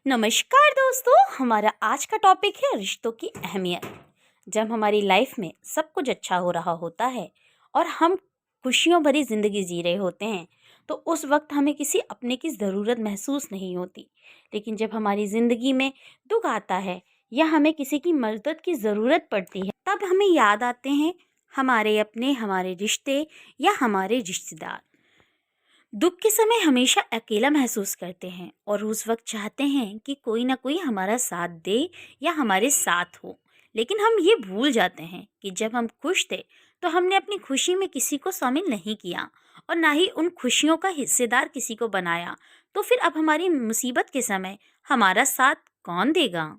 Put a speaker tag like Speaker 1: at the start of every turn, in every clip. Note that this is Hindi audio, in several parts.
Speaker 1: नमस्कार दोस्तों, हमारा आज का टॉपिक है रिश्तों की अहमियत। जब हमारी लाइफ में सब कुछ अच्छा हो रहा होता है और हम खुशियों भरी ज़िंदगी जी रहे होते हैं, तो उस वक्त हमें किसी अपने की ज़रूरत महसूस नहीं होती। लेकिन जब हमारी ज़िंदगी में दुख आता है या हमें किसी की मदद की ज़रूरत पड़ती है, तब हमें याद आते हैं हमारे अपने, हमारे रिश्ते या हमारे रिश्तेदार। दुख के समय हमेशा अकेला महसूस करते हैं और उस वक्त चाहते हैं कि कोई ना कोई हमारा साथ दे या हमारे साथ हो। लेकिन हम ये भूल जाते हैं कि जब हम खुश थे तो हमने अपनी खुशी में किसी को शामिल नहीं किया और ना ही उन खुशियों का हिस्सेदार किसी को बनाया। तो फिर अब हमारी मुसीबत के समय हमारा साथ कौन देगा?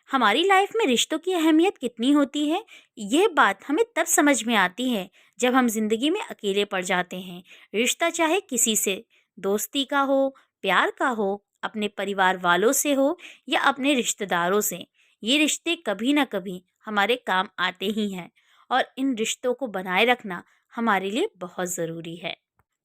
Speaker 1: हमारी लाइफ में रिश्तों की अहमियत कितनी होती है, यह बात हमें तब समझ में आती है जब हम जिंदगी में अकेले पड़ जाते हैं। रिश्ता चाहे किसी से, दोस्ती का हो, प्यार का हो, अपने परिवार वालों से हो या अपने रिश्तेदारों से, ये रिश्ते कभी ना कभी हमारे काम आते ही हैं और इन रिश्तों को बनाए रखना हमारे लिए बहुत ज़रूरी है।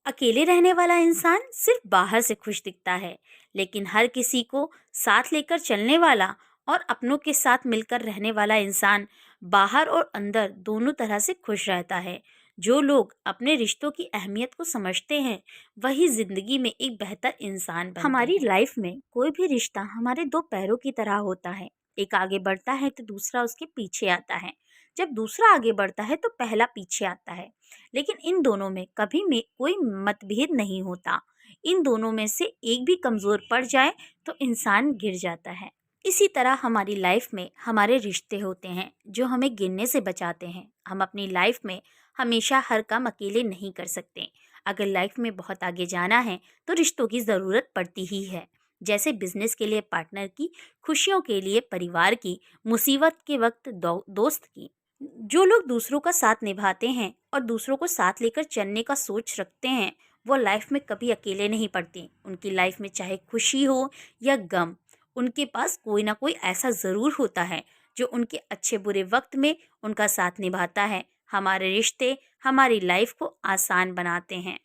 Speaker 1: अकेले रहने वाला इंसान सिर्फ बाहर से खुश दिखता है, लेकिन हर किसी को साथ लेकर चलने वाला और अपनों के साथ मिलकर रहने वाला इंसान बाहर और अंदर दोनों तरह से खुश रहता है। जो लोग अपने रिश्तों की अहमियत को समझते हैं, वही जिंदगी में एक बेहतर इंसान बनते हमारी हैं। लाइफ में कोई भी रिश्ता हमारे दो पैरों की तरह होता है। एक आगे बढ़ता है तो दूसरा उसके पीछे आता है। जब दूसरा आगे बढ़ता है तो पहला पीछे आता है। लेकिन इन दोनों में कभी में कोई मतभेद नहीं होता। इन दोनों में से एक भी कमज़ोर पड़ जाए तो इंसान गिर जाता है। इसी तरह हमारी लाइफ में हमारे रिश्ते होते हैं जो हमें गिरने से बचाते हैं। हम अपनी लाइफ में हमेशा हर काम अकेले नहीं कर सकते। अगर लाइफ में बहुत आगे जाना है तो रिश्तों की ज़रूरत पड़ती ही है। जैसे बिजनेस के लिए पार्टनर की, खुशियों के लिए परिवार की, मुसीबत के वक्त दोस्त की। जो लोग दूसरों का साथ निभाते हैं और दूसरों को साथ लेकर चलने का सोच रखते हैं, वो लाइफ में कभी अकेले नहीं पड़ते। उनकी लाइफ में चाहे खुशी हो या गम, उनके पास कोई ना कोई ऐसा ज़रूर होता है जो उनके अच्छे बुरे वक्त में उनका साथ निभाता है। हमारे रिश्ते हमारी लाइफ को आसान बनाते हैं।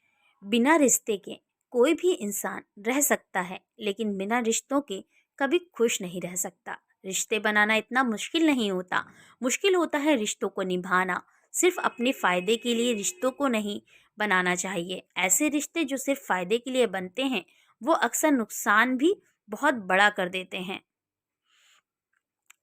Speaker 1: बिना रिश्ते के कोई भी इंसान रह सकता है, लेकिन बिना रिश्तों के कभी खुश नहीं रह सकता। रिश्ते बनाना इतना मुश्किल नहीं होता, मुश्किल होता है रिश्तों को निभाना। सिर्फ अपने फ़ायदे के लिए रिश्तों को नहीं बनाना चाहिए। ऐसे रिश्ते जो सिर्फ फ़ायदे के लिए बनते हैं, वो अक्सर नुकसान भी बहुत बड़ा कर देते हैं।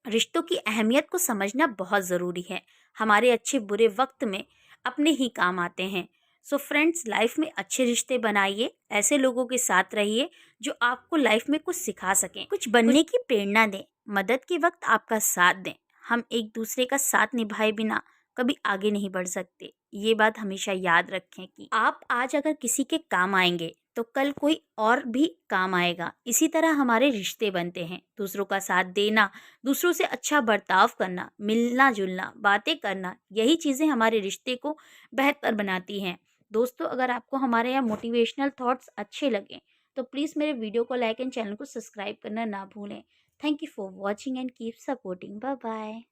Speaker 1: रिश्तों की अहमियत को समझना बहुत ज़रूरी है। हमारे अच्छे बुरे वक्त में अपने ही काम आते हैं। सो फ्रेंड्स, लाइफ में अच्छे रिश्ते बनाइए, ऐसे लोगों के साथ रहिए जो आपको लाइफ में कुछ सिखा सकें, कुछ बनने की प्रेरणा दें, मदद के वक्त आपका साथ दें। हम एक दूसरे का साथ निभाए बिना कभी आगे नहीं बढ़ सकते। ये बात हमेशा याद रखें कि आप आज अगर किसी के काम आएंगे तो कल कोई और भी काम आएगा। इसी तरह हमारे रिश्ते बनते हैं। दूसरों का साथ देना, दूसरों से अच्छा बर्ताव करना, मिलना जुलना, बातें करना, यही चीज़ें हमारे रिश्ते को बेहतर बनाती हैं। दोस्तों, अगर आपको हमारे यहाँ मोटिवेशनल थॉट्स अच्छे लगें तो प्लीज़ मेरे वीडियो को लाइक एंड चैनल को सब्सक्राइब करना ना भूलें। Thank you for watching and keep supporting. Bye bye.